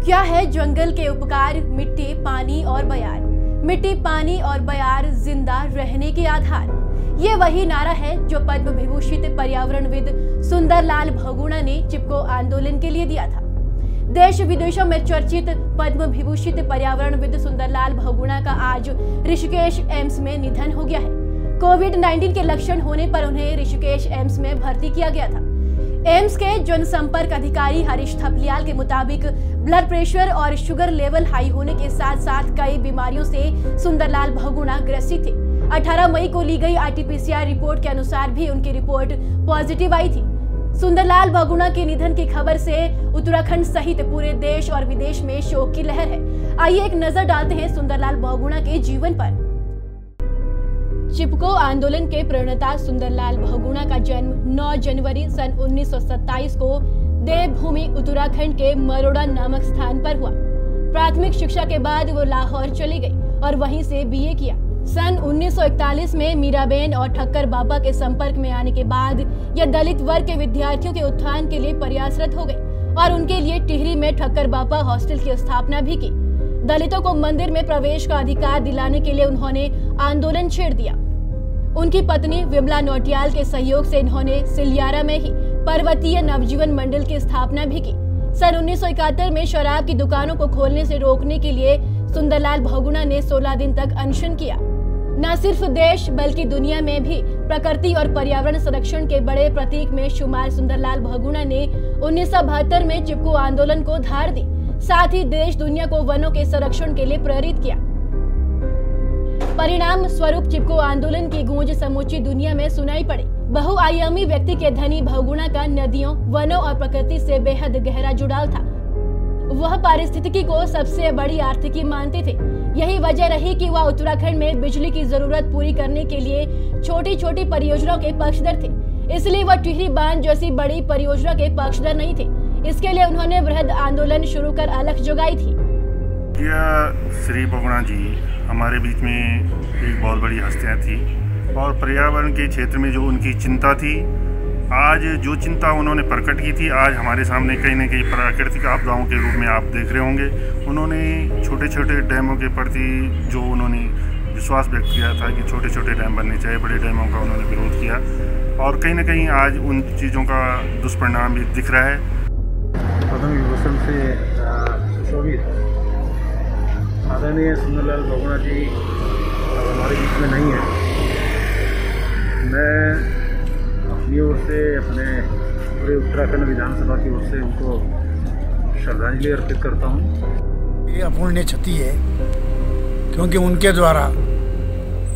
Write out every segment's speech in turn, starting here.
क्या है जंगल के उपकार? मिट्टी, पानी और बयार। मिट्टी, पानी और बयार जिंदा रहने के आधार। ये वही नारा है जो पद्म विभूषित पर्यावरणविद सुंदरलाल बहुगुणा ने चिपको आंदोलन के लिए दिया था। देश विदेशों में चर्चित पद्म विभूषित पर्यावरणविद सुंदरलाल बहुगुणा का आज ऋषिकेश एम्स में निधन हो गया है। कोविड-19 के लक्षण होने पर उन्हें ऋषिकेश एम्स में भर्ती किया गया था। एम्स के जनसंपर्क अधिकारी हरीश थपलियाल के मुताबिक ब्लड प्रेशर और शुगर लेवल हाई होने के साथ साथ कई बीमारियों से सुंदरलाल बहुगुणा ग्रसित थे। 18 मई को ली गई RT-PCR रिपोर्ट के अनुसार भी उनकी रिपोर्ट पॉजिटिव आई थी। सुंदरलाल बहुगुणा के निधन की खबर से उत्तराखंड सहित पूरे देश और विदेश में शोक की लहर है। आइए एक नजर डालते हैं सुंदरलाल बहुगुणा के जीवन पर। चिपको आंदोलन के प्रणेता सुंदरलाल बहुगुणा का जन्म 9 जनवरी सन 1927 को देवभूमि उत्तराखंड के मरोड़ा नामक स्थान पर हुआ। प्राथमिक शिक्षा के बाद वो लाहौर चली गई और वहीं से BA किया। सन 1941 में मीराबेन और ठक्कर बाबा के संपर्क में आने के बाद यह दलित वर्ग के विद्यार्थियों के उत्थान के लिए प्रयासरत हो गई और उनके लिए टिहरी में ठक्कर बाबा हॉस्टल की स्थापना भी की। दलितों को मंदिर में प्रवेश का अधिकार दिलाने के लिए उन्होंने आंदोलन छेड़ दिया। उनकी पत्नी विमला नौटियाल के सहयोग से इन्होंने सिलियारा में ही पर्वतीय नवजीवन मंडल की स्थापना भी की। सन 1971 में शराब की दुकानों को खोलने से रोकने के लिए सुंदरलाल बहुगुणा ने 16 दिन तक अनशन किया। न सिर्फ देश बल्कि दुनिया में भी प्रकृति और पर्यावरण संरक्षण के बड़े प्रतीक में शुमार सुंदरलाल बहुगुणा ने 1972 में चिपको आंदोलन को धार दी। साथ ही देश दुनिया को वनों के संरक्षण के लिए प्रेरित किया। परिणाम स्वरूप चिपको आंदोलन की गूंज समूची दुनिया में सुनाई पड़ी। बहुआयामी व्यक्ति के धनी बहुगुणा का नदियों, वनों और प्रकृति से बेहद गहरा जुड़ाव था। वह पारिस्थितिकी को सबसे बड़ी आर्थिकी मानते थे। यही वजह रही कि वह उत्तराखंड में बिजली की जरूरत पूरी करने के लिए छोटी छोटी परियोजनाओं के पक्षधर थे। इसलिए वह टिहरी बांध जैसी बड़ी परियोजना के पक्षधर नहीं थे। इसके लिए उन्होंने बृहद आंदोलन शुरू कर अलख जगाई थी। श्री बहुगुणा जी हमारे बीच में एक बहुत बड़ी हस्तियाँ थी और पर्यावरण के क्षेत्र में जो उनकी चिंता थी, आज जो चिंता उन्होंने प्रकट की थी, आज हमारे सामने कहीं न कहीं प्राकृतिक आपदाओं के रूप में आप देख रहे होंगे। उन्होंने छोटे छोटे डैमों के प्रति जो उन्होंने विश्वास व्यक्त किया था कि छोटे छोटे डैम बनने चाहिए, बड़े डैमों का उन्होंने विरोध किया और कहीं न कहीं आज उन चीज़ों का दुष्परिणाम भी दिख रहा है। पद्म विभूषण से सुशोभित आदरणीय सुंदरलाल बहुगुणा जी हमारे बीच में नहीं है। मैं अपनी ओर से, अपने पूरे उत्तराखंड विधानसभा की ओर से उनको श्रद्धांजलि अर्पित करता हूँ। ये अपूर्णीय क्षति है क्योंकि उनके द्वारा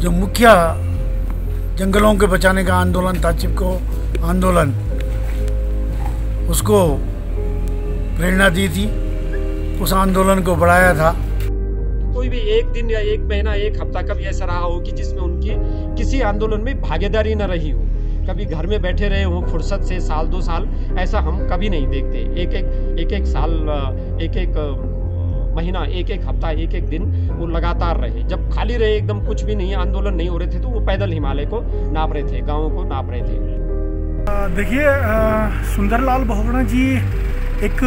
जो मुख्य जंगलों के बचाने का आंदोलन था, चिपको आंदोलन, उसको प्रेरणा दी थी, उस आंदोलन को बढ़ाया था। कोई भी एक दिन या एक महीना, एक हफ्ता कभी ऐसा रहा हो कि जिसमें उनकी किसी आंदोलन में भागीदारी न रही हो, कभी घर में बैठे रहे हो फुर्सत से साल 2 साल, ऐसा हम कभी नहीं देखते। एक साल, एक महीना, एक हफ्ता, एक दिन वो लगातार रहे। जब खाली रहे, एकदम कुछ भी नहीं, आंदोलन नहीं हो रहे थे, तो वो पैदल हिमालय को नाप रहे थे, गाँवों को नाप रहे थे। देखिए, सुंदरलाल बहुगुणा जी एक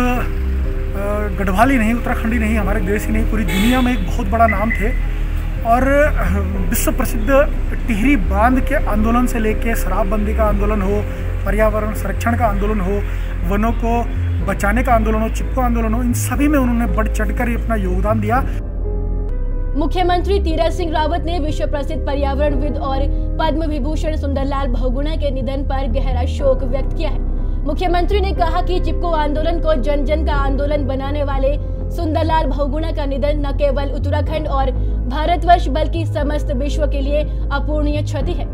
गढ़वाली नहीं, उत्तराखंडी नहीं, हमारे देश ही नहीं, पूरी दुनिया में एक बहुत बड़ा नाम थे और विश्व प्रसिद्ध टिहरी बांध के आंदोलन से लेके शराबबंदी का आंदोलन हो, पर्यावरण संरक्षण का आंदोलन हो, वनों को बचाने का आंदोलन हो, चिपको आंदोलन हो, इन सभी में उन्होंने बढ़ चढ़कर अपना योगदान दिया। मुख्यमंत्री तीरथ सिंह रावत ने विश्व प्रसिद्ध पर्यावरणविद और पद्म विभूषण सुंदरलाल बहुगुणा के निधन पर गहरा शोक व्यक्त किया है। मुख्यमंत्री ने कहा कि चिपको आंदोलन को जन जन का आंदोलन बनाने वाले सुंदरलाल बहुगुणा का निधन न केवल उत्तराखंड और भारतवर्ष बल्कि समस्त विश्व के लिए अपूर्णीय क्षति है।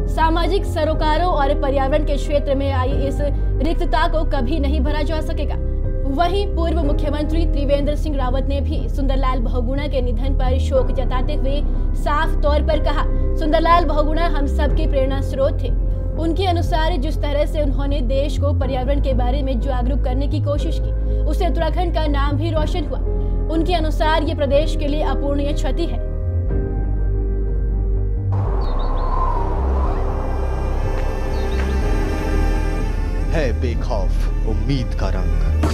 सामाजिक सरोकारों और पर्यावरण के क्षेत्र में आई इस रिक्तता को कभी नहीं भरा जा सकेगा। वहीं पूर्व मुख्यमंत्री त्रिवेंद्र सिंह रावत ने भी सुंदरलाल बहुगुणा के निधन पर शोक जताते हुए साफ तौर पर कहा, सुंदरलाल बहुगुणा हम सबके प्रेरणा स्रोत थे। उनके अनुसार जिस तरह से उन्होंने देश को पर्यावरण के बारे में जागरूक करने की कोशिश की, उससे उत्तराखंड का नाम भी रोशन हुआ। उनके अनुसार ये प्रदेश के लिए अपूर्णीय क्षति है बेखौफ उम्मीद का रंग।